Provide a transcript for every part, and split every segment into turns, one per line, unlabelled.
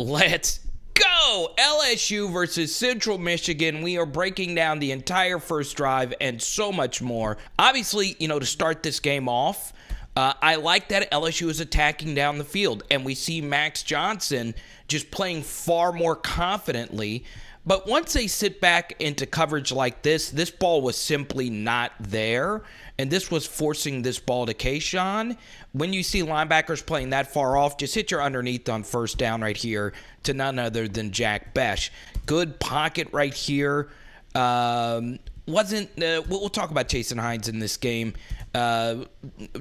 Let's go! LSU versus Central Michigan. We are breaking down the entire first drive and so much more. Obviously, to start this game off, I like that LSU is attacking down the field, and we see Max Johnson just playing far more confidently. But once they sit back into coverage like this ball was simply not there, and this was forcing this ball to Kayshon. When you see linebackers playing that far off, just hit your underneath on first down right here to none other than Jack Bech. Good pocket right here. We'll talk about Jason Hines in this game.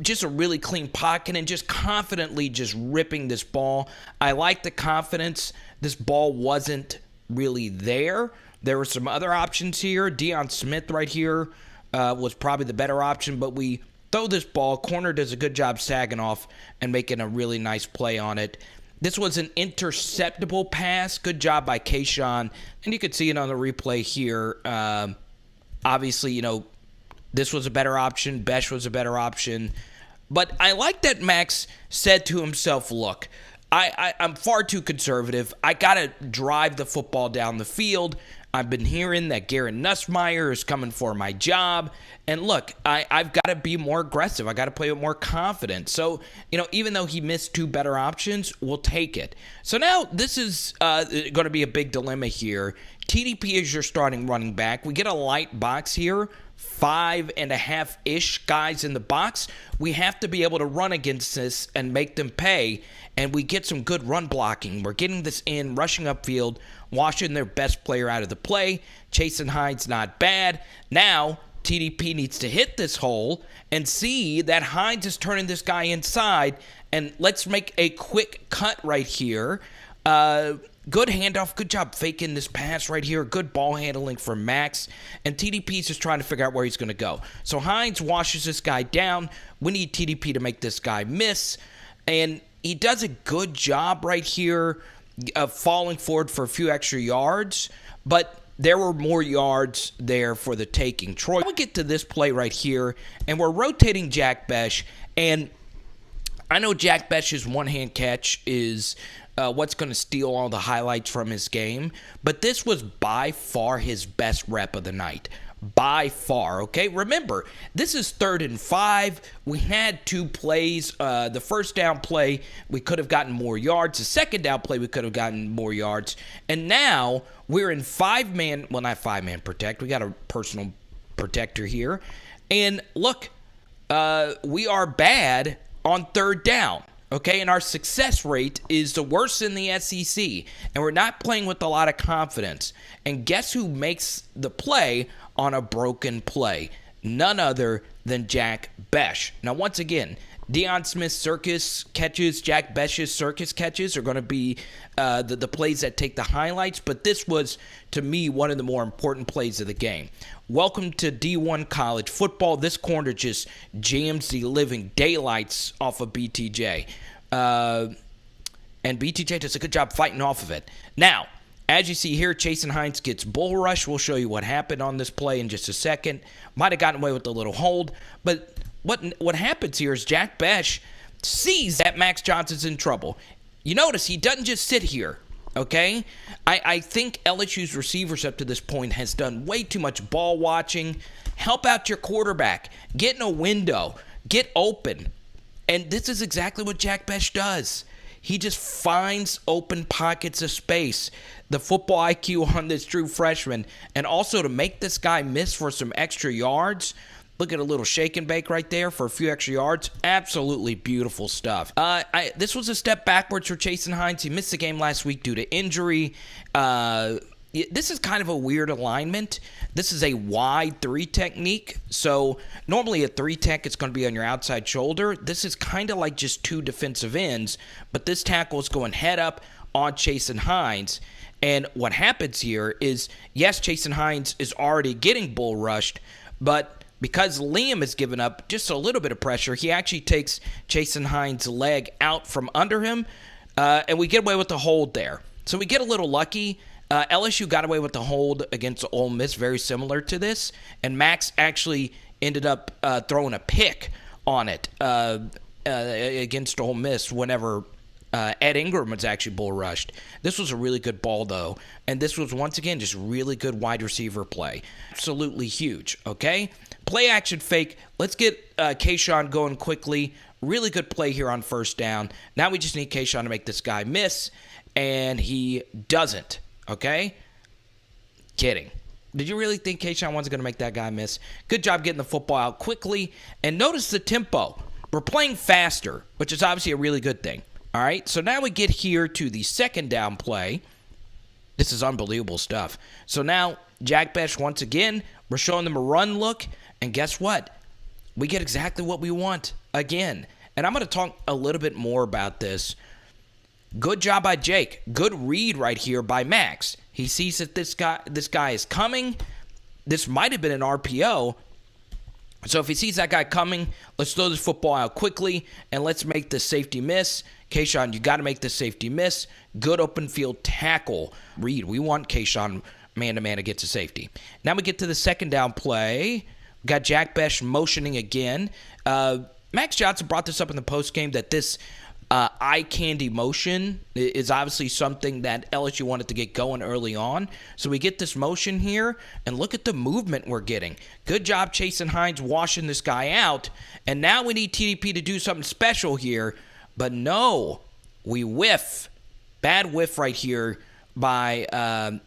Just a really clean pocket and just confidently just ripping this ball. I like the confidence. This ball wasn't really there. There were some other options here. Deion Smith right here was probably the better option, but we throw this ball. Corner does a good job sagging off and making a really nice play on it. This was an interceptable pass. Good job by Kayshon, and you could see it on the replay here. Obviously, this was a better option. Bech was a better option. But I like that Max said to himself, look, I'm far too conservative. I got to drive the football down the field. I've been hearing that Garrett Nussmeier is coming for my job. And look, I've got to be more aggressive. I got to play with more confidence. So, even though he missed two better options, we'll take it. So now this is going to be a big dilemma here. TDP is your starting running back. We get a light box here. 5.5-ish guys in the box. We have to be able to run against this and make them pay, and we get some good run blocking. We're getting this in, rushing upfield, washing their best player out of the play. Jason Hines not bad. Now TDP needs to hit this hole and see that Hines is turning this guy inside, and let's make a quick cut right here. Good handoff. Good job faking this pass right here. Good ball handling from Max. And TDP's just trying to figure out where he's going to go. So Hines washes this guy down. We need TDP to make this guy miss. And he does a good job right here of falling forward for a few extra yards. But there were more yards there for the taking. Troy, we'll get to this play right here. And we're rotating Jack Bech. And I know Jack Bech's one-hand catch is what's going to steal all the highlights from his game, but this was by far his best rep of the night. By far, okay? Remember, this is 3rd and 5. We had two plays. The first down play, we could have gotten more yards. The second down play, we could have gotten more yards. And now we're in not 5-man protect. We got a personal protector here. And look, we are bad on 3rd down. Okay, and our success rate is the worst in the SEC, and we're not playing with a lot of confidence. And guess who makes the play on a broken play? None other than Jack Bech. Now, once again, Deion Smith circus catches, Jack Bech's circus catches are going to be the plays that take the highlights, but this was, to me, one of the more important plays of the game. Welcome to D1 college football. This corner just jams the living daylights off of BTJ. And BTJ does a good job fighting off of it. Now, as you see here, Jason Hines gets bull rush. We'll show you what happened on this play in just a second. Might have gotten away with a little hold, but what happens here is Jack Bech sees that Max Johnson's in trouble. You notice he doesn't just sit here, okay? I think LSU's receivers up to this point has done way too much ball watching. Help out your quarterback. Get in a window. Get open. And this is exactly what Jack Bech does. He just finds open pockets of space. The football IQ on this true freshman. And also to make this guy miss for some extra yards. Look at a little shake and bake right there for a few extra yards. Absolutely beautiful stuff. This was a step backwards for Jason Hines. He missed the game last week due to injury. This is kind of a weird alignment. This is a wide 3 technique. So normally a 3 tech is going to be on your outside shoulder. This is kind of like just 2 defensive ends. But this tackle is going head up on Jason Hines. And what happens here is, yes, Jason Hines is already getting bull rushed, but because Liam has given up just a little bit of pressure, he actually takes Jason Hines' leg out from under him, and we get away with the hold there. So we get a little lucky. LSU got away with the hold against Ole Miss, very similar to this, and Max actually ended up throwing a pick on it against Ole Miss whenever Ed Ingram was actually bull rushed. This was a really good ball, though. And this was, once again, just really good wide receiver play. Absolutely huge, okay? Play action fake. Let's get Kayshon going quickly. Really good play here on first down. Now we just need Kayshon to make this guy miss, and he doesn't, okay? Kidding. Did you really think Kayshon wasn't going to make that guy miss? Good job getting the football out quickly. And notice the tempo. We're playing faster, which is obviously a really good thing. All right, so now we get here to the second down play. This is unbelievable stuff. So now, Jack Bech, once again, we're showing them a run look. And guess what? We get exactly what we want again. And I'm going to talk a little bit more about this. Good job by Jake. Good read right here by Max. He sees that this guy is coming. This might have been an RPO. So if he sees that guy coming, let's throw this football out quickly, and let's make the safety miss. Kayshon, you got to make the safety miss. Good open field tackle. Read. We want Kayshon man-to-man to get to safety. Now we get to the second down play. We got Jack Bech motioning again. Max Johnson brought this up in the postgame that this eye candy motion is obviously something that LSU wanted to get going early on. So we get this motion here, and look at the movement we're getting. Good job chasing Hines, washing this guy out. And now we need TDP to do something special here. But no, we whiff. Bad whiff right here by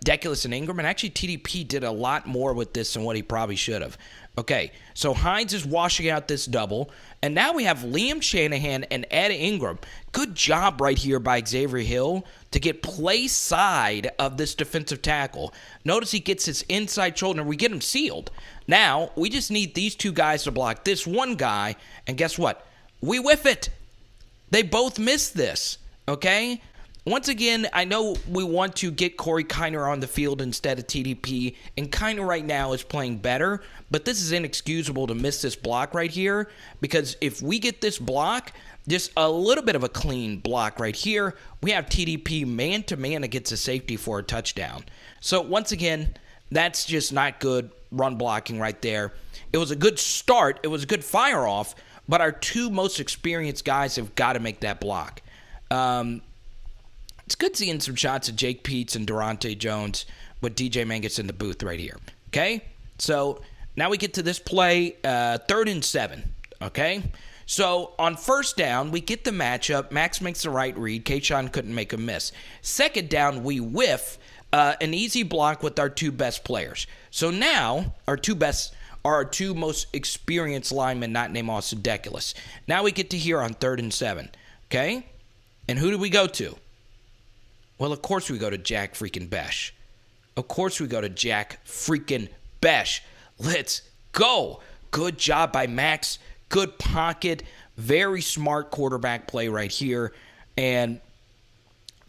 Deculus and Ingram. And actually, TDP did a lot more with this than what he probably should have. Okay, so Hines is washing out this double. And now we have Liam Shanahan and Ed Ingram. Good job right here by Xavier Hill to get play side of this defensive tackle. Notice he gets his inside shoulder. We get him sealed. Now, we just need these two guys to block this one guy. And guess what? We whiff it. They both missed this, okay? Once again, I know we want to get Corey Kiner on the field instead of TDP, and Kiner right now is playing better, but this is inexcusable to miss this block right here, because if we get this block, just a little bit of a clean block right here, we have TDP man-to-man against a safety for a touchdown. So once again, that's just not good run blocking right there. It was a good start. It was a good fire-off, but our two most experienced guys have got to make that block. It's good seeing some shots of Jake Peets and Durante Jones with DJ Mangus in the booth right here. Okay? So now we get to this play, 3rd and 7. Okay? So on first down, we get the matchup. Max makes the right read. Kayshon couldn't make a miss. Second down, we whiff an easy block with our two best players. So now our two best are our two most experienced linemen, not named Austin Deculus. Now we get to here on 3rd and 7. Okay? And who do we go to? Well, of course we go to Jack freaking Bech. Of course we go to Jack freaking Bech. Let's go. Good job by Max. Good pocket. Very smart quarterback play right here. And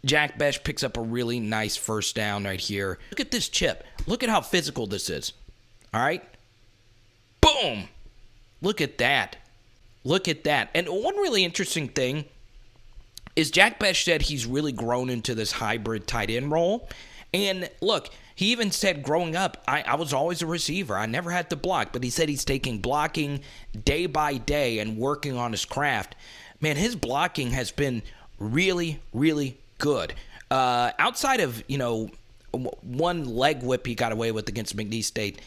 Jack Bech picks up a really nice first down right here. Look at this chip. Look at how physical this is. All right? Boom. Look at that. Look at that. And one really interesting thing is Jack Bech said he's really grown into this hybrid tight end role. And look, he even said growing up, I was always a receiver. I never had to block. But he said he's taking blocking day by day and working on his craft. Man, his blocking has been really, really good. Outside of, one leg whip he got away with against McNeese State,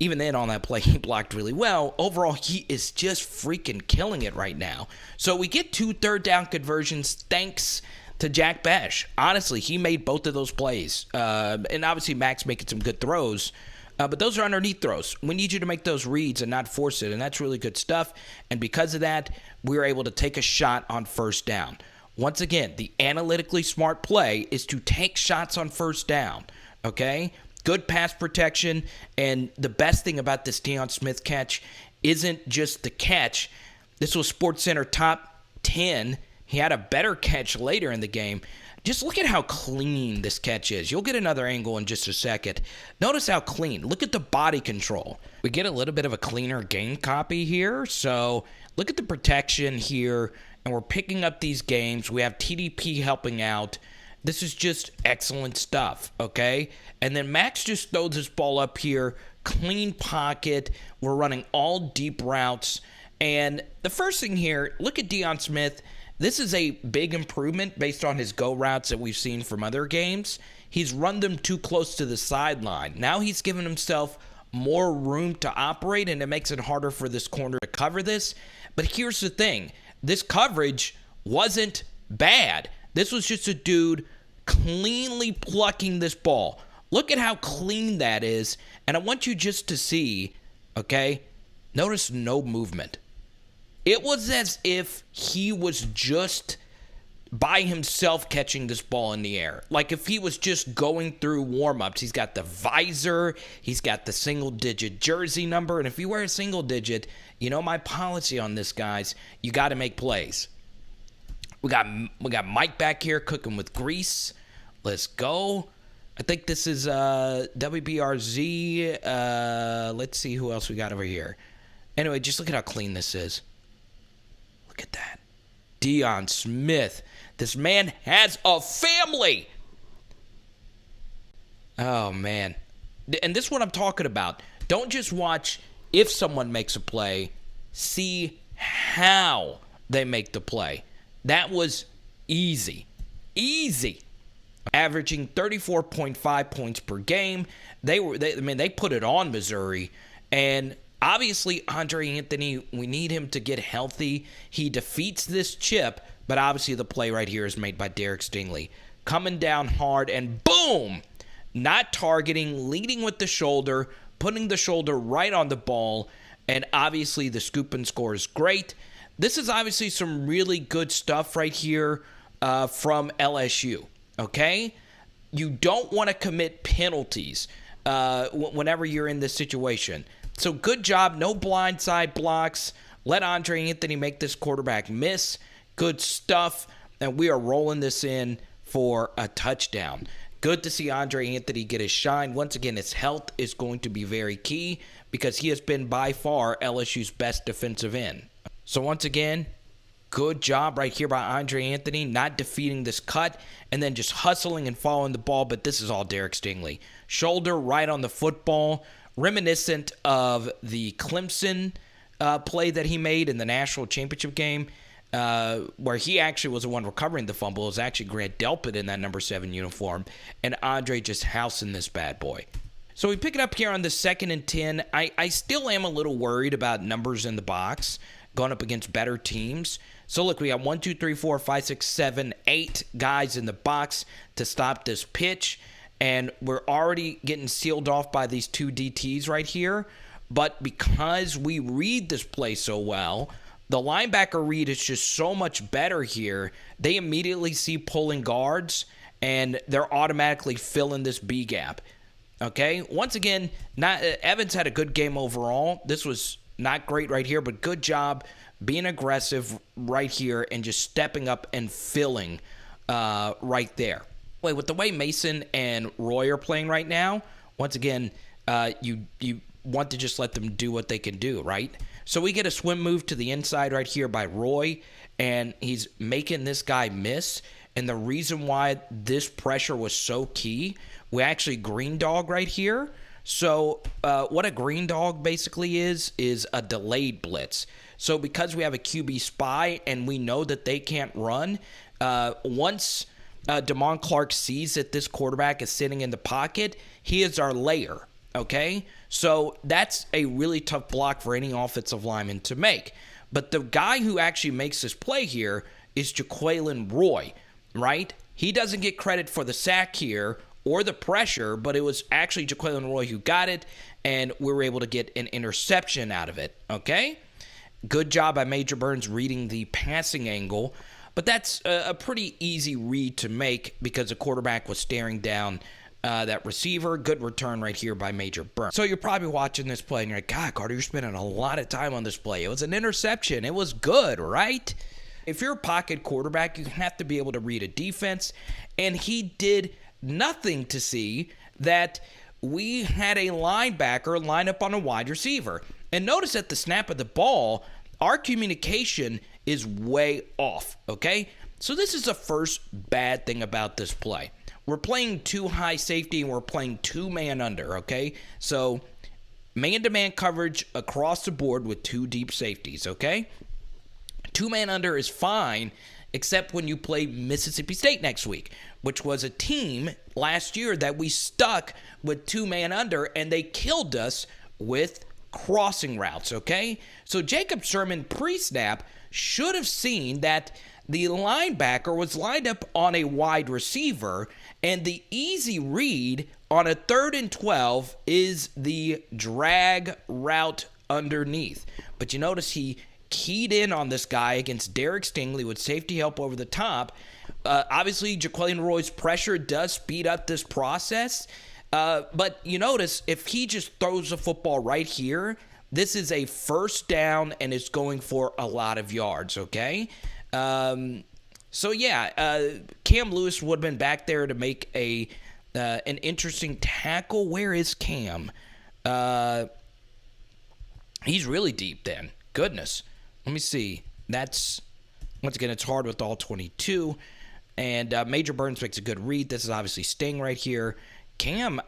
even then on that play, he blocked really well. Overall, he is just freaking killing it right now. So we get 2 third down conversions thanks to Jack Bech. Honestly, he made both of those plays. And obviously, Max making some good throws. But those are underneath throws. We need you to make those reads and not force it. And that's really good stuff. And because of that, we were able to take a shot on first down. Once again, the analytically smart play is to take shots on first down. Okay? Good pass protection, and the best thing about this Deion Smith catch isn't just the catch. This was SportsCenter top 10. He had a better catch later in the game. Just look at how clean this catch is. You'll get another angle in just a second. Notice how clean. Look at the body control. We get a little bit of a cleaner game copy here. So look at the protection here, and we're picking up these games. We have TDP helping out. This is just excellent stuff, okay? And then Max just throws this ball up here, clean pocket. We're running all deep routes. And the first thing here, look at Deion Smith. This is a big improvement based on his go routes that we've seen from other games. He's run them too close to the sideline. Now he's given himself more room to operate, and it makes it harder for this corner to cover this. But here's the thing. This coverage wasn't bad. This was just a dude cleanly plucking this ball. Look at how clean that is. And I want you just to see, okay, notice no movement. It was as if he was just by himself catching this ball in the air. Like if he was just going through warm-ups. He's got the visor. He's got the single-digit jersey number. And if you wear a single digit, you know my policy on this, guys. You got to make plays. We got Mike back here cooking with grease. Let's go. I think this is WBRZ. Let's see who else we got over here. Anyway, just look at how clean this is. Look at that. Deion Smith. This man has a family. Oh, man. And this is what I'm talking about. Don't just watch if someone makes a play. See how they make the play. That was easy. Easy. Averaging 34.5 points per game. They put it on Missouri. And obviously, Andre Anthony, we need him to get healthy. He defeats this chip, but obviously the play right here is made by Derek Stingley. Coming down hard and boom! Not targeting, leading with the shoulder, putting the shoulder right on the ball, and obviously the scoop and score is great. This is obviously some really good stuff right here from LSU, okay? You don't want to commit penalties whenever you're in this situation. So good job, no blindside blocks. Let Andre Anthony make this quarterback miss. Good stuff, and we are rolling this in for a touchdown. Good to see Andre Anthony get his shine. Once again, his health is going to be very key because he has been by far LSU's best defensive end. So once again, good job right here by Andre Anthony, not defeating this cut and then just hustling and following the ball, but this is all Derek Stingley. Shoulder right on the football, reminiscent of the Clemson play that he made in the national championship game, where he actually was the one recovering the fumble. It was actually Grant Delpit in that number 7 uniform, and Andre just housing this bad boy. So we pick it up here on the 2nd and 10. I still am a little worried about numbers in the box going up against better teams. So look, we got 1, 2, 3, 4, 5, 6, 7, 8 guys in the box to stop this pitch, and we're already getting sealed off by these 2 DTs right here. But because we read this play so well, the linebacker read is just so much better here. They immediately see pulling guards, and they're automatically filling this B gap. Okay? Once again, Evans had a good game overall. This was not great right here, but good job being aggressive right here and just stepping up and filling right there. With the way Mason and Roy are playing right now, once again, you want to just let them do what they can do, right? So we get a swim move to the inside right here by Roy, and he's making this guy miss. And the reason why this pressure was so key, we actually green dog right here. So what a green dog basically is a delayed blitz. So because we have a QB spy and we know that they can't run, once Damon Clark sees that this quarterback is sitting in the pocket, he is our layer, okay? So that's a really tough block for any offensive lineman to make. But the guy who actually makes this play here is Jaquelin Roy, right? He doesn't get credit for the sack here or the pressure, but it was actually Jaquelin Roy who got it, and we were able to get an interception out of it, okay? Good job by Major Burns reading the passing angle, but that's a pretty easy read to make because the quarterback was staring down that receiver. Good return right here by Major Burns. So you're probably watching this play and you're like, God, Carter, you're spending a lot of time on this play. It was an interception. It was good, right? If you're a pocket quarterback, you have to be able to read a defense, and he did nothing to see that we had a linebacker line up on a wide receiver. And notice at the snap of the ball, our communication is way off, okay? So this is the first bad thing about this play. We're playing 2 high safety and we're playing 2 man under, okay? So man-to-man coverage across the board with 2 deep safeties, okay? 2 man under is fine except when you play Mississippi State next week, which was a team last year that we stuck with 2-man under, and they killed us with crossing routes, okay? So Jacob Sherman pre-snap should have seen that the linebacker was lined up on a wide receiver, and the easy read on a 3rd and 12 is the drag route underneath. But you notice he keyed in on this guy against Derek Stingley with safety help over the top. Obviously, Jaquelin Roy's pressure does speed up this process. But you notice if he just throws the football right here, this is a first down and it's going for a lot of yards, okay? So yeah, Cam Lewis would have been back there to make an interesting tackle. Where is Cam? He's really deep then. Goodness. Let me see. That's, once again, it's hard with all 22. And Major Burns makes a good read. This is obviously Sting right here. Cam,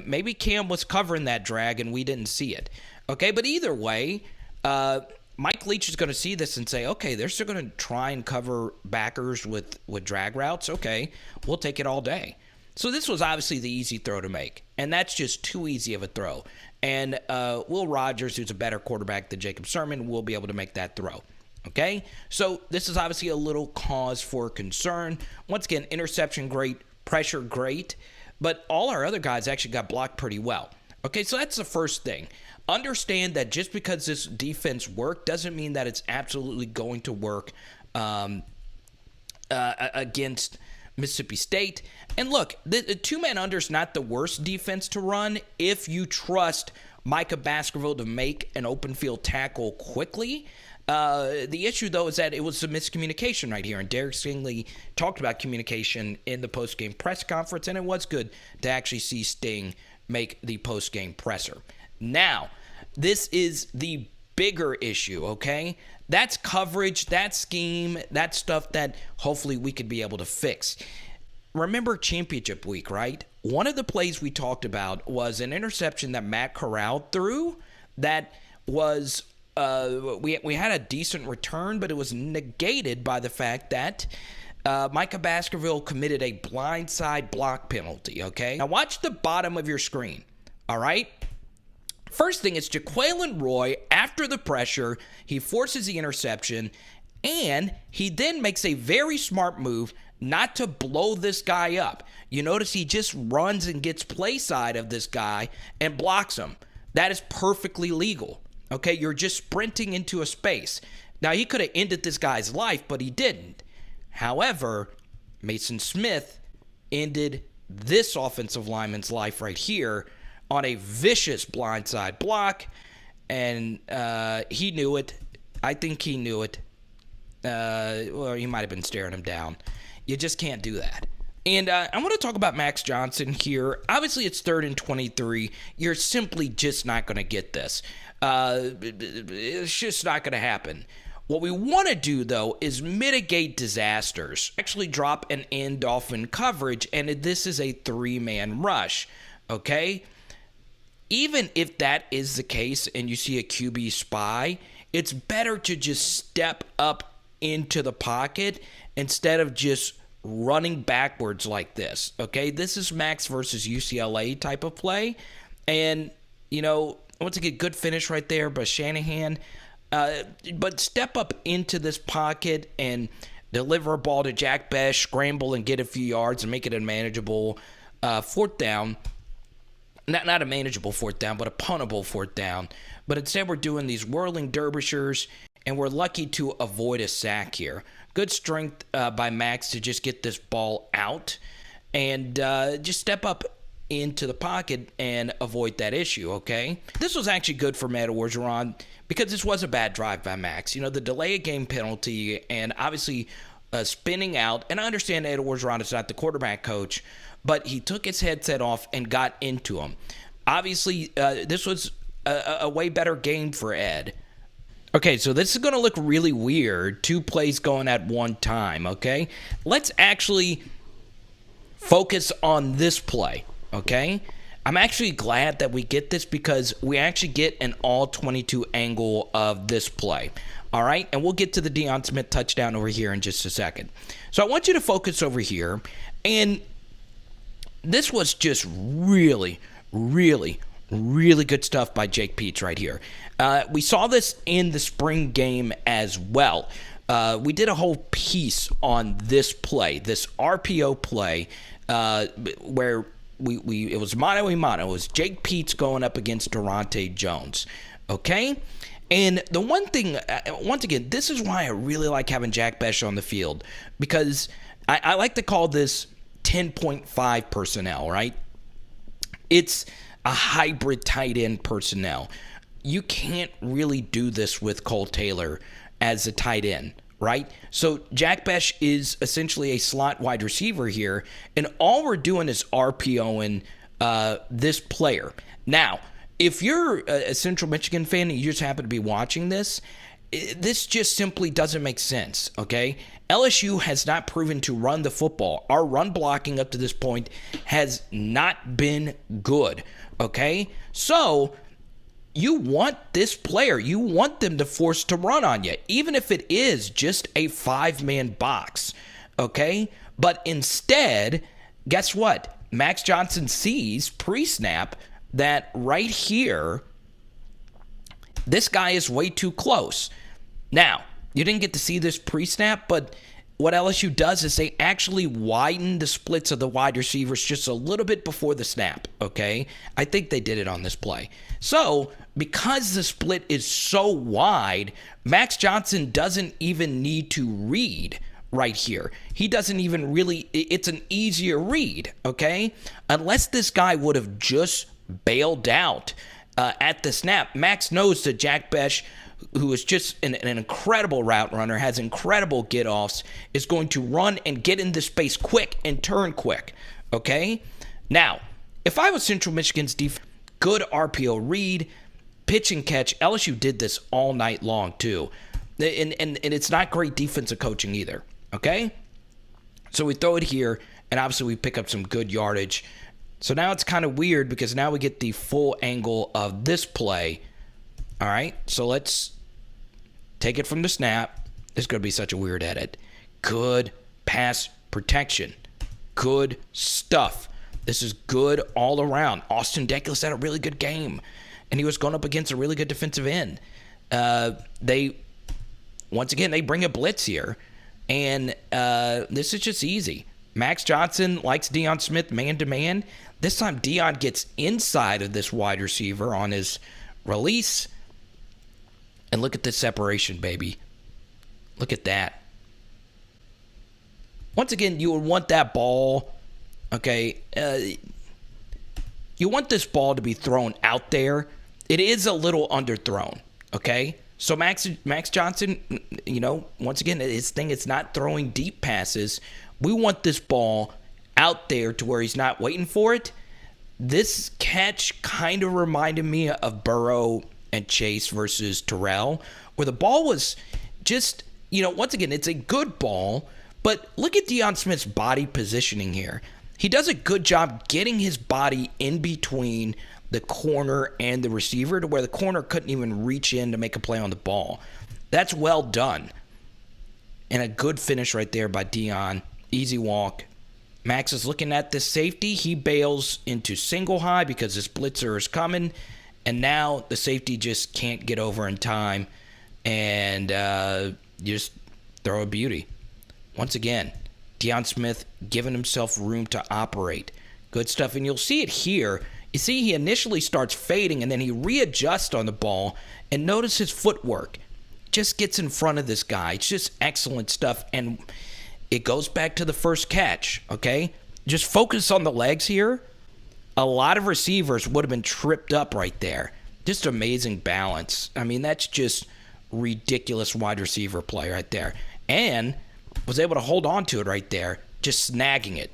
maybe Cam was covering that drag and we didn't see it. Okay, but either way, Mike Leach is going to see this and say, okay, they're still going to try and cover backers with drag routes. Okay, we'll take it all day. So this was obviously the easy throw to make, and that's just too easy of a throw. And Will Rogers, who's a better quarterback than Jacob Sherman, will be able to make that throw. Okay, so this is obviously a little cause for concern. Once again, interception great, pressure great, but all our other guys actually got blocked pretty well. Okay, so that's the first thing. Understand that just because this defense worked doesn't mean that it's absolutely going to work against Mississippi State. And look, the 2-man under is not the worst defense to run if you trust Micah Baskerville to make an open field tackle quickly. The issue, though, is that it was some miscommunication right here. And Derek Stingley talked about communication in the post-game press conference, and it was good to actually see Sting make the post-game presser. Now, this is the bigger issue, okay? That's coverage, that's scheme, that's stuff that hopefully we could be able to fix. Remember championship week, right? One of the plays we talked about was an interception that Matt Corral threw that was we had a decent return, but it was negated by the fact that Micah Baskerville committed a blindside block penalty, okay? Now watch the bottom of your screen, all right? First thing is Jaquelin Roy, after the pressure, he forces the interception, and he then makes a very smart move not to blow this guy up. You notice he just runs and gets play side of this guy and blocks him. That is perfectly legal. Okay, you're just sprinting into a space. Now, he could have ended this guy's life, but he didn't. However, Mason Smith ended this offensive lineman's life right here on a vicious blindside block, and he knew it. I think he knew it. Well, he might have been staring him down. You just can't do that. And I want to talk about Max Johnson here. Obviously, it's 3rd and 23. You're simply just not going to get this. It's just not going to happen. What we want to do, though, is mitigate disasters. Actually drop an end off in coverage, and this is a 3-man rush, okay? Even if that is the case and you see a QB spy, it's better to just step up into the pocket instead of just running backwards like this, okay? This is Max versus UCLA type of play. And, you know, once again, good finish right there by Shanahan. But step up into this pocket and deliver a ball to Jack Bech, scramble and get a few yards and make it a manageable 4th down. Not a manageable 4th down, but a puntable 4th down. But instead we're doing these whirling derbyshires, and we're lucky to avoid a sack here. Good strength by Max to just get this ball out and just step up into the pocket and avoid that issue, okay? This was actually good for Matt Orgeron because this was a bad drive by Max. You know, the delay of game penalty and obviously spinning out. And I understand Ed Orgeron is not the quarterback coach, but he took his headset off and got into him. Obviously, this was a way better game for Ed. Okay, so this is going to look really weird. 2 plays going at one time, okay? Let's actually focus on this play, okay? I'm actually glad that we get this because we actually get an all 22 angle of this play. All right, and we'll get to the Deion Smith touchdown over here in just a second. So I want you to focus over here, and this was just really, really, really good stuff by Jake Peetz right here. We saw this in the spring game as well. We did a whole piece on this play, this RPO play, where it was mano a mano. It was Jake Peetz going up against Durante Jones. Okay? And the one thing, once again, this is why I really like having Jack Bech on the field, because I like to call this 10.5 personnel, right? It's a hybrid tight end personnel. You can't really do this with Cole Taylor as a tight end, right? So Jack Bech is essentially a slot wide receiver here, and all we're doing is RPOing this player. Now, if you're a Central Michigan fan and you just happen to be watching this, this just simply doesn't make sense, okay? LSU has not proven to run the football. Our run blocking up to this point has not been good, okay? So you want this player, you want them to force to run on you, even if it is just a 5-man box, okay? But instead, guess what? Max Johnson sees pre-snap that right here, this guy is way too close. Now, you didn't get to see this pre-snap, but what LSU does is they actually widen the splits of the wide receivers just a little bit before the snap, okay? I think they did it on this play. So, because the split is so wide, Max Johnson doesn't even need to read right here. He doesn't even really, it's an easier read, okay? Unless this guy would have just bailed out at the snap. Max knows that Jack Bech, who is just an incredible route runner, has incredible get-offs, is going to run and get into space quick and turn quick, okay? Now, if I was Central Michigan's defense, good RPO read, pitch and catch. LSU did this all night long, too. And it's not great defensive coaching either, okay? So we throw it here, and obviously we pick up some good yardage. So now it's kind of weird because now we get the full angle of this play. All right, so let's take it from the snap. This is going to be such a weird edit. Good pass protection. Good stuff. This is good all around. Austin Deculus had a really good game, and he was going up against a really good defensive end. Once again, they bring a blitz here, and this is just easy. Max Johnson likes Deion Smith man-to-man. This time, Deion gets inside of this wide receiver on his release. And look at this separation, baby. Look at that. Once again, you would want that ball, okay? You want this ball to be thrown out there. It is a little underthrown, okay? So Max Johnson, once again, his thing is not throwing deep passes. We want this ball out there to where he's not waiting for it. This catch kind of reminded me of Burrow and Chase versus Terrell, where the ball was just, once again, it's a good ball, but look at Deion Smith's body positioning here. He does a good job getting his body in between the corner and the receiver to where the corner couldn't even reach in to make a play on the ball. That's well done. And a good finish right there by Deion. Easy walk. Max is looking at this safety. He bails into single high because his blitzer is coming. And now the safety just can't get over in time. And you just throw a beauty. Once again, Deion Smith giving himself room to operate. Good stuff. And you'll see it here. You see he initially starts fading and then he readjusts on the ball. And notice his footwork. Just gets in front of this guy. It's just excellent stuff. And it goes back to the first catch, okay? Just focus on the legs here. A lot of receivers would have been tripped up right there. Just amazing balance. I mean, that's just ridiculous wide receiver play right there. And was able to hold on to it right there, just snagging it.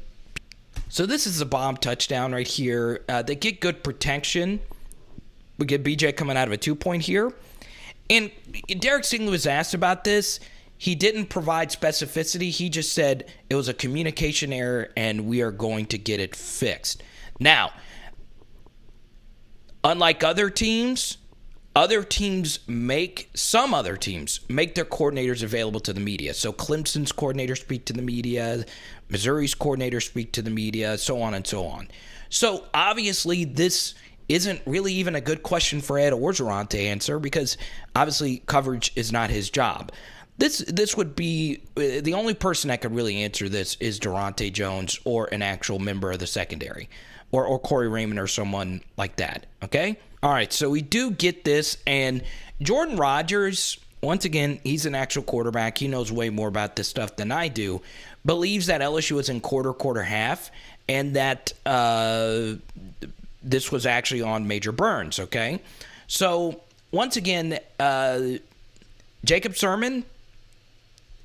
So this is a bomb touchdown right here. They get good protection. We get BJ coming out of a 2-point here. And Derek Stingley was asked about this. He didn't provide specificity. He just said it was a communication error and we are going to get it fixed. Now, Unlike other teams make their coordinators available to the media. So Clemson's coordinators speak to the media, Missouri's coordinators speak to the media, so on and so on. So obviously this isn't really even a good question for Ed Orgeron to answer, because obviously coverage is not his job. This would be the only person that could really answer this is Durante Jones or an actual member of the secondary, or Corey Raymond or someone like that. Okay. All right. So we do get this, and Jordan Rodgers, once again, he's an actual quarterback. He knows way more about this stuff than I do. Believes that LSU was in quarter half, and that this was actually on Major Burns. Okay. So once again, Jacob Sirmon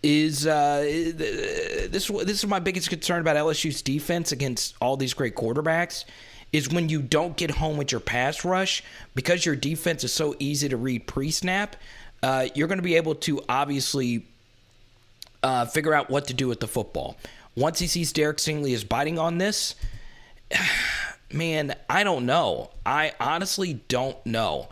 is this is my biggest concern about LSU's defense against all these great quarterbacks, is when you don't get home with your pass rush, because your defense is so easy to read pre-snap, you're going to be able to obviously figure out what to do with the football. Once he sees Derek Stingley is biting on this, man, I don't know. I honestly don't know.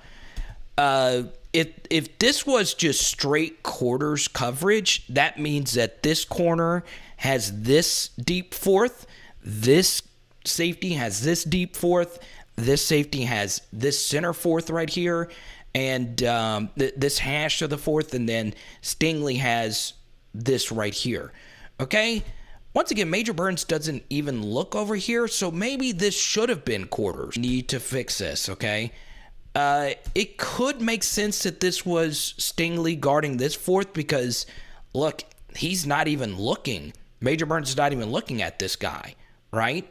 If this was just straight quarters coverage, that means that this corner has this deep fourth, this safety has this deep fourth, this safety has this center fourth right here, and this hash of the fourth, and then Stingley has this right here. Okay? Once again, Major Burns doesn't even look over here, so maybe this should have been quarters. Need to fix this, okay? It could make sense that this was Stingley guarding this fourth, because, look, he's not even looking. Major Burns is not even looking at this guy, right?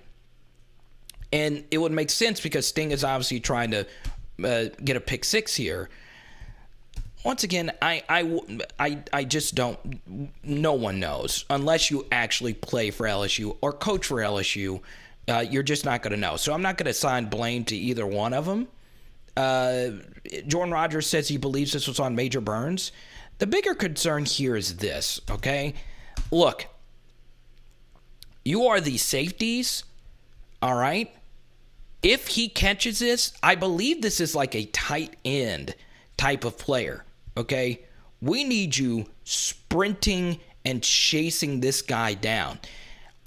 And it would make sense because Sting is obviously trying to get a pick six here. Once again, I just don't. No one knows unless you actually play for LSU or coach for LSU. You're just not going to know. So I'm not going to assign blame to either one of them. Jordan Rodgers says he believes this was on Major Burns. The bigger concern here is this, okay? Look, you are the safeties, all right? If he catches this, I believe this is like a tight end type of player, okay? We need you sprinting and chasing this guy down.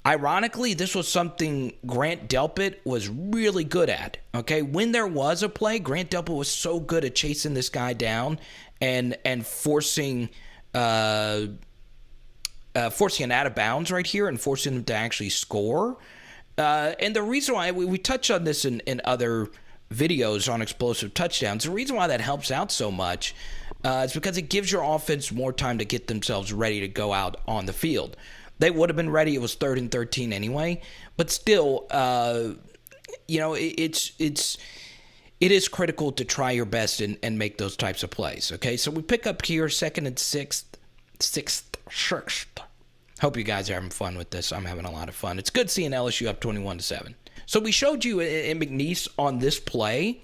Ironically, this was something Grant Delpit was really good at, okay? When there was a play, Grant Delpit was so good at chasing this guy down and forcing an out of bounds right here and forcing him to actually score. And the reason why, we touched on this in other videos on explosive touchdowns, the reason why that helps out so much is because it gives your offense more time to get themselves ready to go out on the field. They would have been ready. It was 3rd and 13 anyway. But still, it is critical to try your best and make those types of plays. Okay, so we pick up here 2nd and 6th. Hope you guys are having fun with this. I'm having a lot of fun. It's good seeing LSU up 21-7. So we showed you in McNeese on this play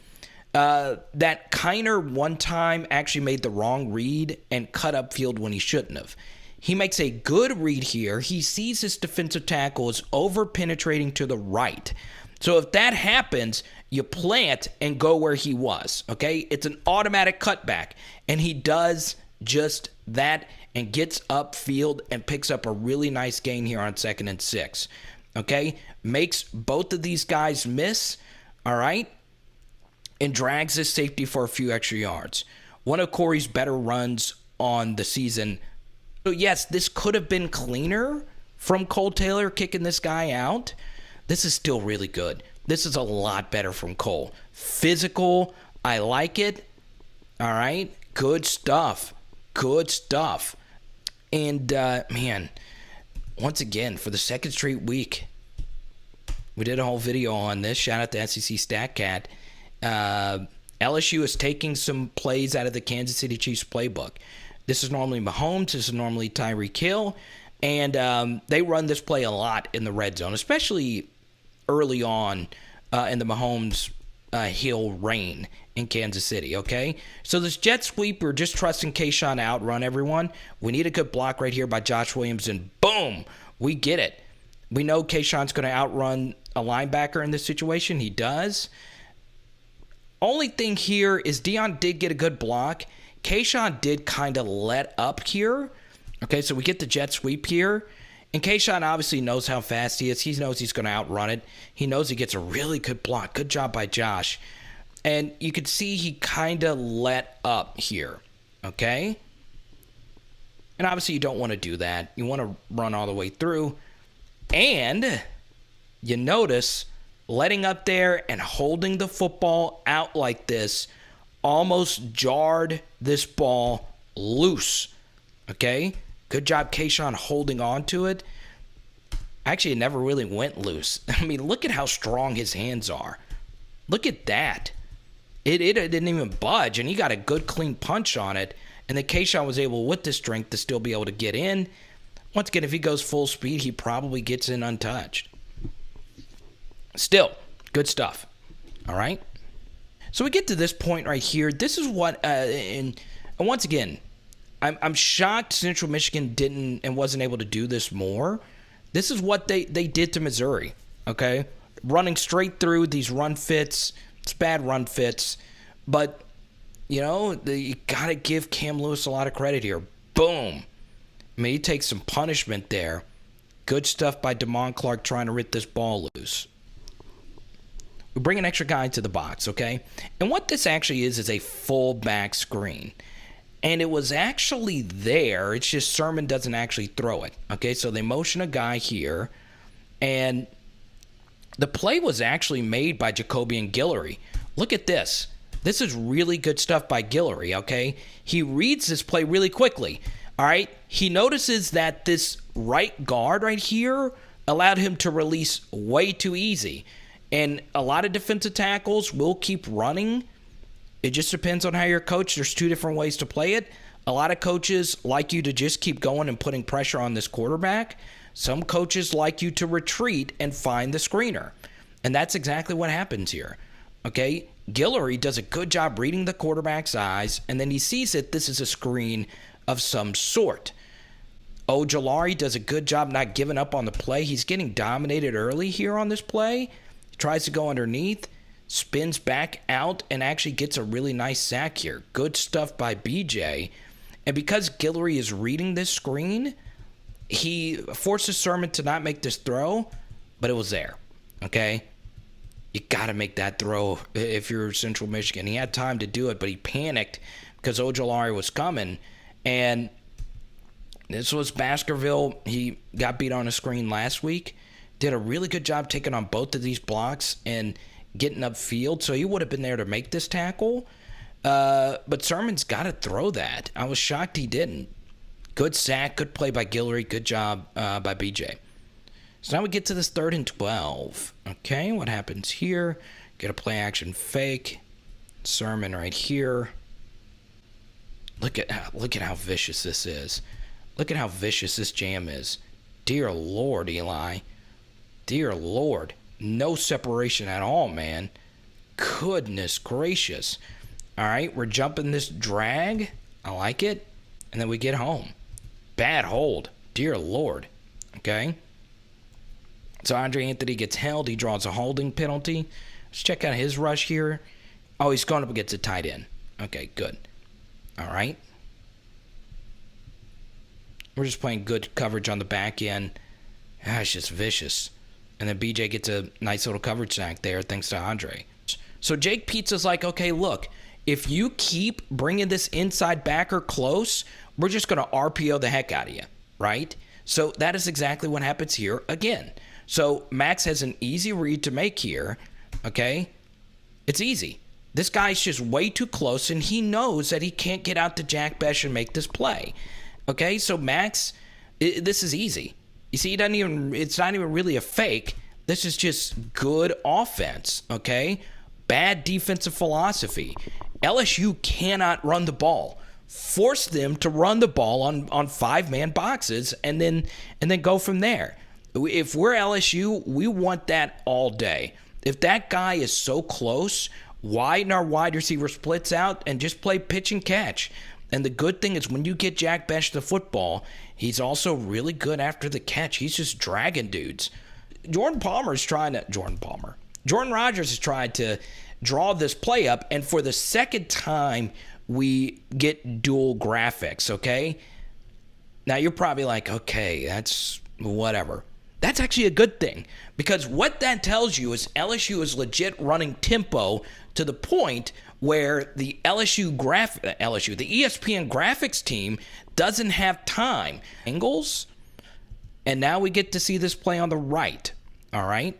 that Kiner one time actually made the wrong read and cut upfield when he shouldn't have. He makes a good read here. He sees his defensive tackle is over-penetrating to the right. So if that happens, you plant and go where he was, okay? It's an automatic cutback, and he does just that and gets upfield and picks up a really nice gain here on 2nd and 6, okay? Makes both of these guys miss, all right? And drags his safety for a few extra yards. One of Corey's better runs on the season. So, yes, this could have been cleaner from Cole Taylor kicking this guy out. This is still really good. This is a lot better from Cole. Physical, I like it. All right, good stuff. Good stuff. And, man, once again, for the 2nd straight week, we did a whole video on this. Shout out to SEC StatCat. LSU is taking some plays out of the Kansas City Chiefs playbook. This is normally Mahomes. This is normally Tyreek Hill. And they run this play a lot in the red zone, especially early on in the Mahomes Hill reign in Kansas City, okay? So this jet sweep, we're just trusting Kayshon to outrun everyone. We need a good block right here by Josh Williams, and boom, we get it. We know Kayshon's going to outrun a linebacker in this situation. He does. Only thing here is Deion did get a good block. Kayshon did kind of let up here. Okay, so we get the jet sweep here. And Kayshon obviously knows how fast he is. He knows he's going to outrun it. He knows he gets a really good block. Good job by Josh. And you can see he kind of let up here. Okay? And obviously you don't want to do that. You want to run all the way through. And you notice letting up there and holding the football out like this almost jarred this ball loose. Okay? Good job, Kayshon, holding on to it. Actually, it never really went loose. I mean, look at how strong his hands are. Look at that. It didn't even budge, and he got a good, clean punch on it. And then Kayshon was able, with the strength, to still be able to get in. Once again, if he goes full speed, he probably gets in untouched. Still, good stuff. All right? So we get to this point right here. This is what, and once again, I'm shocked Central Michigan didn't and wasn't able to do this more. This is what they did to Missouri, okay? Running straight through these run fits. It's bad run fits. But, you know, you got to give Cam Lewis a lot of credit here. Boom. I mean, he takes some punishment there. Good stuff by Damon Clark trying to rip this ball loose. We bring an extra guy into the box, okay? And what this actually is a full back screen. And it was actually there. It's just Sermon doesn't actually throw it. Okay, so they motion a guy here. And the play was actually made by Jacobian Guillory. Look at this. This is really good stuff by Guillory, okay? He reads this play really quickly. All right? He notices that this right guard right here allowed him to release way too easy. And a lot of defensive tackles will keep running. It just depends on how you're coached. There's two different ways to play it. A lot of coaches like you to just keep going and putting pressure on this quarterback. Some coaches like you to retreat and find the screener. And that's exactly what happens here. Okay? Guillory does a good job reading the quarterback's eyes, and then he sees it. This is a screen of some sort. Ojulari does a good job not giving up on the play. He's getting dominated early here on this play. He tries to go underneath. Spins back out and actually gets a really nice sack here. Good stuff by BJ. And because Guillory is reading this screen, he forces Sermon to not make this throw, but it was there. Okay? You got to make that throw if you're Central Michigan. He had time to do it, but he panicked because Ojulari was coming. And this was Baskerville. He got beat on a screen last week. Did a really good job taking on both of these blocks and getting upfield, so he would have been there to make this tackle. But Sermon's got to throw that. I was shocked he didn't. Good sack, good play by Guillory, good job by BJ. So now we get to this 3rd and 12. Okay, what happens here? Get a play action fake. Sermon right here. Look at how vicious this is. Look at how vicious this jam is. Dear Lord, Eli. Dear Lord. No separation at all, man. Goodness gracious. All right, we're jumping this drag. I like it. And then we get home. Bad hold. Dear Lord. Okay. So Andre Anthony gets held. He draws a holding penalty. Let's check out his rush here. Oh, he's going up against a tight end. Okay, good. All right. We're just playing good coverage on the back end. It's just vicious. And then BJ gets a nice little coverage sack there thanks to Andre. So Jake Pizza's like, okay, look, if you keep bringing this inside backer close, we're just going to RPO the heck out of you, right? So that is exactly what happens here again. So Max has an easy read to make here, okay? It's easy. This guy's just way too close, and he knows that he can't get out to Jack Bech and make this play, okay? So Max, this is easy. You see, it's not even really a fake. This is just good offense, okay? Bad defensive philosophy. LSU cannot run the ball. Force them to run the ball on 5-man boxes and then go from there. If we're LSU, we want that all day. If that guy is so close, widen our wide receiver splits out and just play pitch and catch. And the good thing is when you get Jack Bech the football, he's also really good after the catch. He's just dragging dudes. Jordan Rogers has tried to draw this play up, and for the second time, we get dual graphics, okay? Now, you're probably like, okay, that's whatever. That's actually a good thing, because what that tells you is LSU is legit running tempo to the point where the the ESPN graphics team doesn't have time. Angles, and now we get to see this play on the right, all right?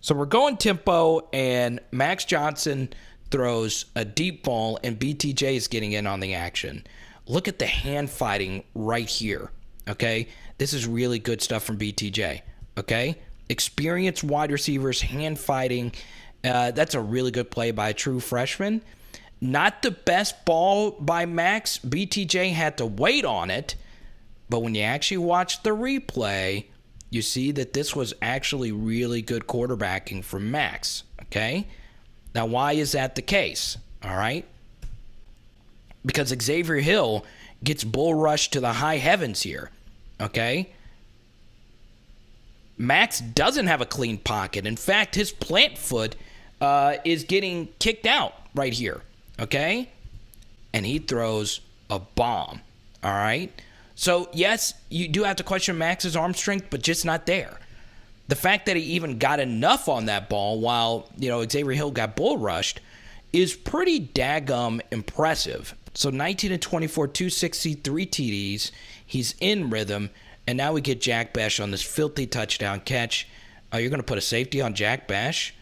So we're going tempo, and Max Johnson throws a deep ball, and BTJ is getting in on the action. Look at the hand fighting right here, okay? This is really good stuff from BTJ, okay? Experienced wide receivers, hand fighting. That's a really good play by a true freshman. Not the best ball by Max. BTJ had to wait on it, but when you actually watch the replay, you see that this was actually really good quarterbacking from Max, okay? Now, why is that the case, all right? Because Xavier Hill gets bull rushed to the high heavens here, okay? Max doesn't have a clean pocket. In fact, his plant foot is getting kicked out right here, okay? And he throws a bomb, all right? So, yes, you do have to question Max's arm strength, but just not there. The fact that he even got enough on that ball while, Xavier Hill got bull rushed is pretty daggum impressive. So 19 and 24, 263 TDs. He's in rhythm. And now we get Jack Bech on this filthy touchdown catch. You're going to put a safety on Jack Bech?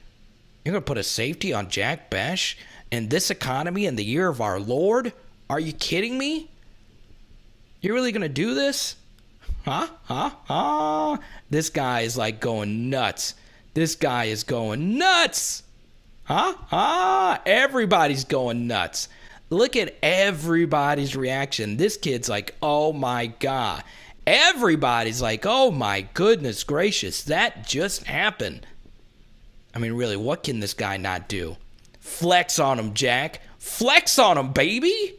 You're going to put a safety on Jack Bech in this economy in the year of our Lord? Are you kidding me? You're really going to do this? This guy is like going nuts. This guy is going nuts. Everybody's going nuts. Look at everybody's reaction. This kid's like, oh my God. Everybody's like, oh my goodness gracious, that just happened. I mean, really, what can this guy not do? Flex on him, Jack. Flex on him, baby.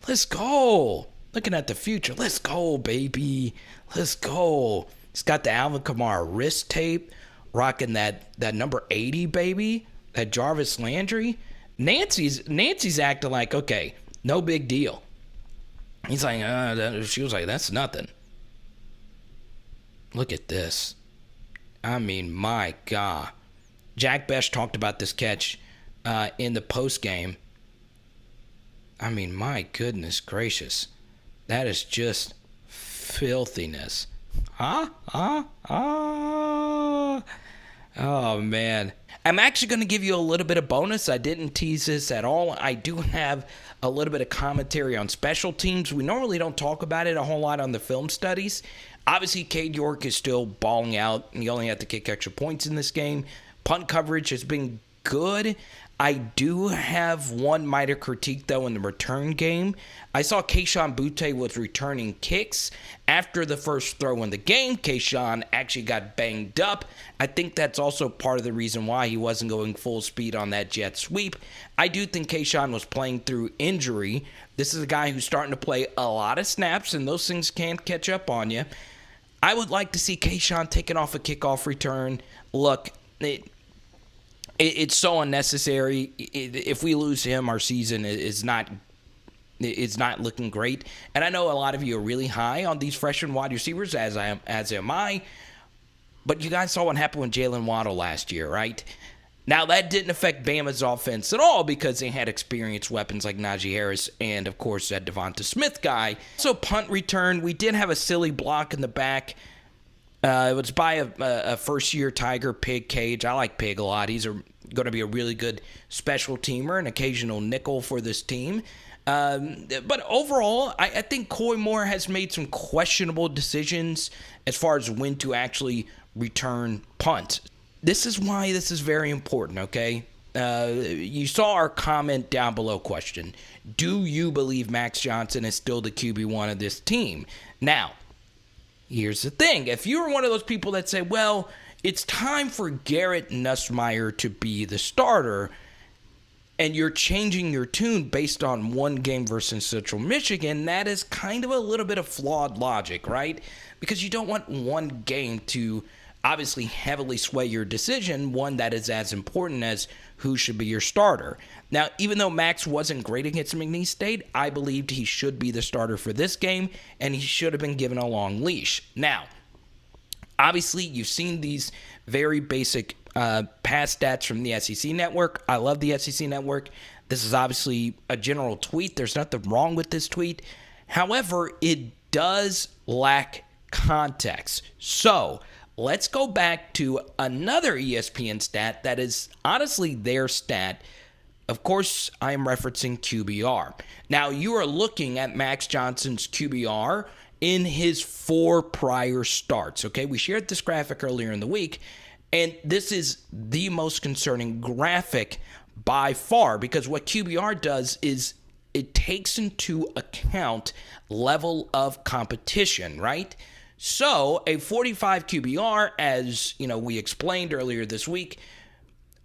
Let's go. Looking at the future. Let's go, baby. Let's go. He's got the Alvin Kamara wrist tape, rocking that number 80, baby. That Jarvis Landry. Nancy's acting like, okay, no big deal. He's like, she was like, that's nothing. Look at this. I mean, my God. Jack Bech talked about this catch in the post game. I mean, my goodness gracious. That is just filthiness. Oh, man. I'm actually going to give you a little bit of bonus. I didn't tease this at all. I do have a little bit of commentary on special teams. We normally don't talk about it a whole lot on the film studies. Obviously, Cade York is still balling out. He only had to kick extra points in this game. Punt coverage has been good. I do have one minor critique, though, in the return game. I saw Kayshon BOUTTE was returning kicks. After the first throw in the game, Kayshon actually got banged up. I think that's also part of the reason why he wasn't going full speed on that jet sweep. I do think Kayshon was playing through injury. This is a guy who's starting to play a lot of snaps, and those things can catch up on you. I would like to see Kayshon taking off a kickoff return. Look, it's so unnecessary. If we lose him, our season is not looking great. And I know a lot of you are really high on these freshman wide receivers, as am I. But you guys saw what happened with Jalen Waddle last year, right? Now, that didn't affect Bama's offense at all because they had experienced weapons like Najee Harris and, of course, that Devonta Smith guy. So, punt return, we did have a silly block in the back. It was by a first-year Tiger, Pig Cage. I like Pig a lot. He's going to be a really good special teamer, an occasional nickel for this team. But overall, I think Coy Moore has made some questionable decisions as far as when to actually return punt. This is why this is very important, okay? You saw our comment down below question. Do you believe Max Johnson is still the QB1 of this team? Now, here's the thing. If you're one of those people that say, well, it's time for Garrett Nussmeier to be the starter, and you're changing your tune based on one game versus Central Michigan, that is kind of a little bit of flawed logic, right? Because you don't want one game to obviously heavily sway your decision, one that is as important as who should be your starter. Now, even though Max wasn't great against McNeese State, I believed he should be the starter for this game, and he should have been given a long leash. Now, obviously, you've seen these very basic past stats from the SEC Network. I love the SEC Network. This is obviously a general tweet. There's nothing wrong with this tweet. However, it does lack context. So, let's go back to another ESPN stat that is honestly their stat. Of course, I am referencing QBR. Now, you are looking at Max Johnson's QBR in his 4 prior starts, okay? We shared this graphic earlier in the week, and this is the most concerning graphic by far, because what QBR does is it takes into account level of competition, right? So a 45 QBR, as we explained earlier this week,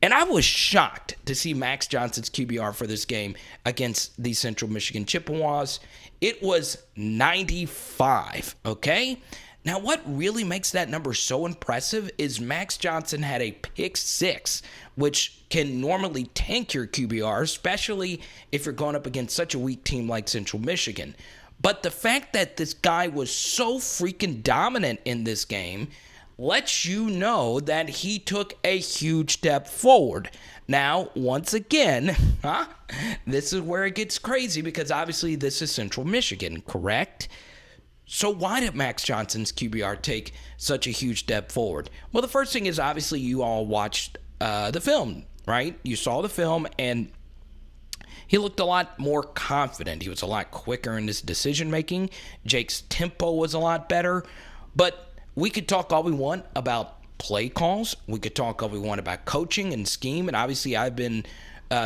and I was shocked to see Max Johnson's QBR for this game against the Central Michigan Chippewas. It was 95, okay? Now, what really makes that number so impressive is Max Johnson had a pick 6, which can normally tank your QBR, especially if you're going up against such a weak team like Central Michigan. But the fact that this guy was so freaking dominant in this game lets you know that he took a huge step forward. Now, once again, this is where it gets crazy, because obviously this is Central Michigan, correct? So why did Max Johnson's QBR take such a huge step forward? Well, the first thing is obviously you all watched the film, right? You saw the film, and he looked a lot more confident. He was a lot quicker in his decision-making. Jake's tempo was a lot better. But we could talk all we want about play calls. We could talk all we want about coaching and scheme. And obviously I've been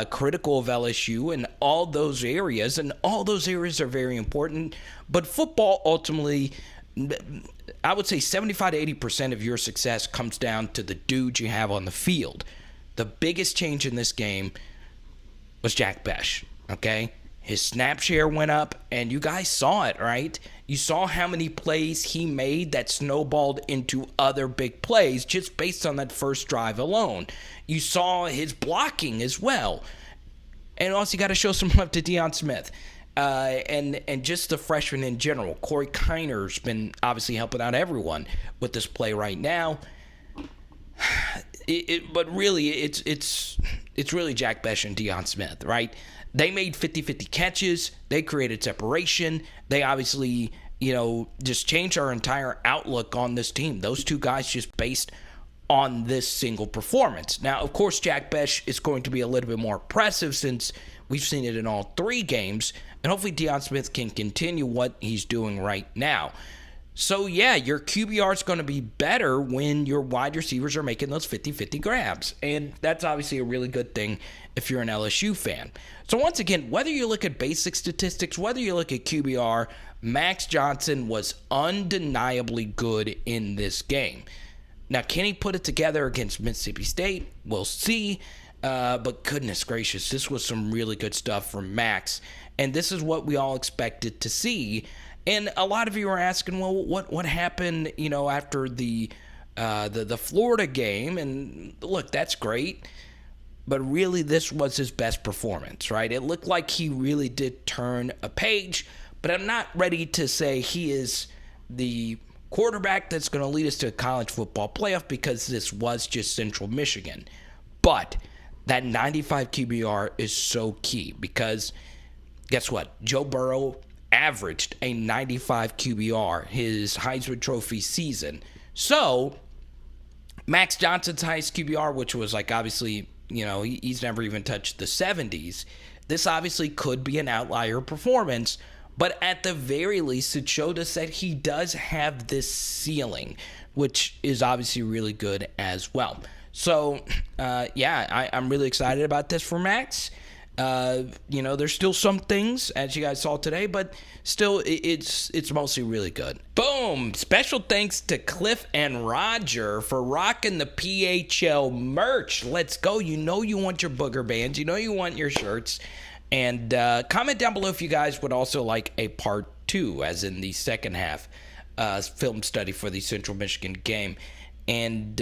critical of LSU in all those areas. And all those areas are very important. But football, ultimately, I would say 75 to 80% of your success comes down to the dudes you have on the field. The biggest change in this game was Jack Bech, okay? His snap share went up, and you guys saw it, right? You saw how many plays he made that snowballed into other big plays just based on that first drive alone. You saw his blocking as well. And also, you got to show some love to Deion Smith. And just the freshmen in general. Corey Kiner's been obviously helping out everyone with this play right now. But really, it's really Jack Bech and Deion Smith, right? They made 50-50 catches. They created separation. They obviously, just changed our entire outlook on this team. Those two guys just based on this single performance. Now, of course, Jack Bech is going to be a little bit more impressive since we've seen it in all 3 games. And hopefully Deion Smith can continue what he's doing right now. So, yeah, your QBR is going to be better when your wide receivers are making those 50-50 grabs. And that's obviously a really good thing if you're an LSU fan. So, once again, whether you look at basic statistics, whether you look at QBR, Max Johnson was undeniably good in this game. Now, can he put it together against Mississippi State? We'll see. But goodness gracious, this was some really good stuff from Max. And this is what we all expected to see. And a lot of you are asking, well, what happened, after the Florida game? And look, that's great. But really, this was his best performance, right? It looked like he really did turn a page. But I'm not ready to say he is the quarterback that's going to lead us to a college football playoff, because this was just Central Michigan. But that 95 QBR is so key, because guess what? Joe Burrow averaged a 95 QBR his Heisman Trophy season. So Max Johnson's highest QBR, which was obviously, he's never even touched the 70s. This obviously could be an outlier performance, but at the very least, it showed us that he does have this ceiling, which is obviously really good as well. So, I'm really excited about this for Max. There's still some things, as you guys saw today, but still, it's mostly really good. Boom! Special thanks to Cliff and Roger for rocking the PHL merch. Let's go. You want your booger bands. You want your shirts. And comment down below if you guys would also like a part 2, as in the second half film study for the Central Michigan game. And,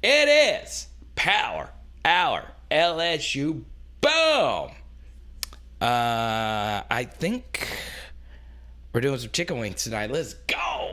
it is Power Hour LSU. Boom! I think we're doing some chicken wings tonight. Let's go!